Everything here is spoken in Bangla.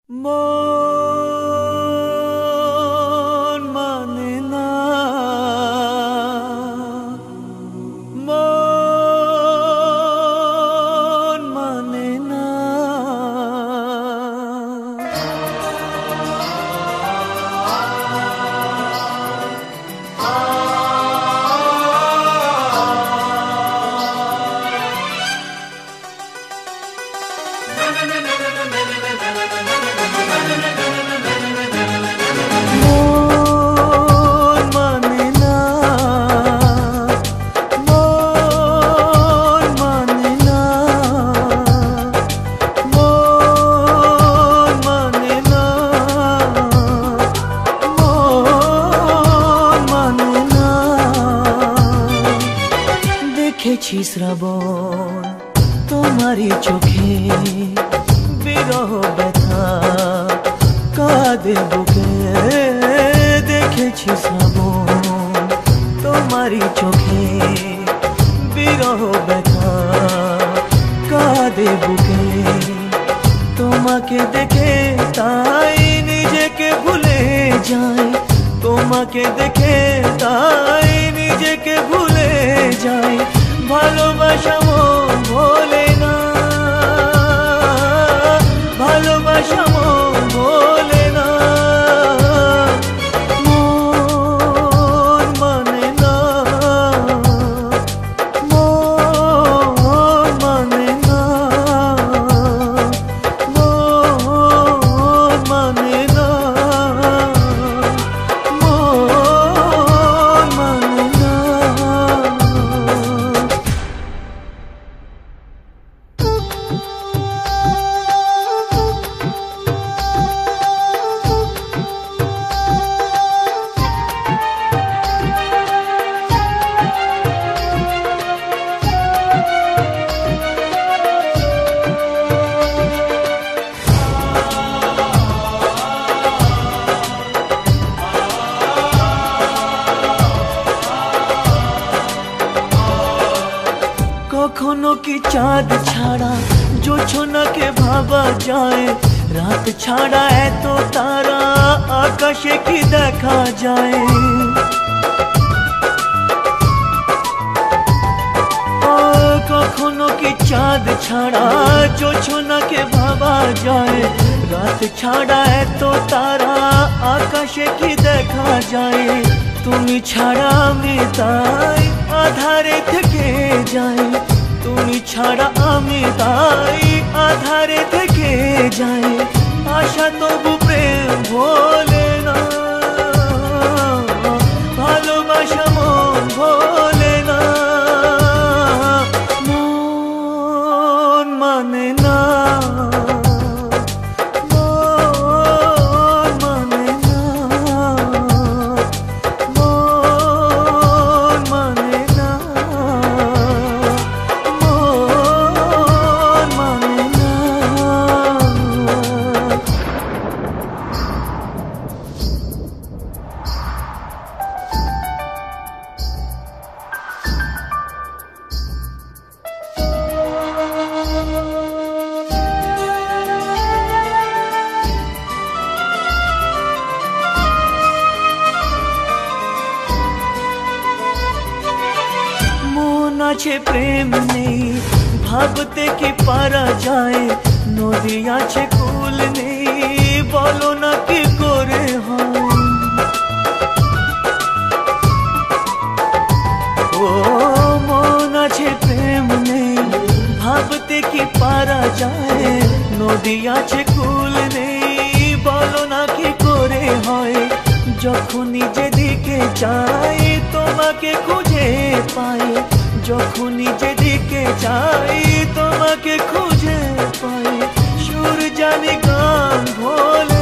মন মানে না, মন মানে না। দেখেছি শ্রাবণ তোমারই চোখে, বিরহ ব্যথা কাঁদে বুকে। দেখেছি শ্রাবণ তোমারই চোখে, বিরহ ব্যথা কাঁদে বুকে। তোমাকে দেখে তাই নিজেকে ভুলে যাই, তোমাকে দেখে তাই নিজেকে ভুলে যাই। ভালোবাসা মন ভোলে না, ভালোবাসা মন ভোলে না। মন মানে না, মন মানে না, মন মানে না, মন মানে না। কখনো কি চাঁদ ছাড়া জোছনাকে ভাবা যায়? রাত ছাড়া এত তারা আকাশে কি দেখা যায়? কখনো কি চাঁদ ছাড়া জোছনাকে ভাবা যায়? রাত ছাড়া এত তারা আকাশে কি দেখা যায়? তুমি ছাড়া আমি তাই আধারে থেকে যাই, তুমি ছাড়া আমি তাই আধারে থেকে যাই। আশা তবু প্রেম ভোলে না, ভালোবাসা মন ভোলে না। মন মানে না, মন মানে না, মন মানে না, মন মানে না। মন আছে প্রেম নেই, ভাবতে কি পারা যায়? নদী আছে কুল নেই, বলো না কি করে হয়? ও মন আছে প্রেম নেই, ভাবতে কি পারা যায়? নদী আছে কুল নেই, বলো না কি করে হয়? যখনই যেদিকে চাই তোমাকে খুঁজে পাই, যখনই যেদিকে চাই তোমাকে খুঁজে পাই। সুর জানি গান ভোলে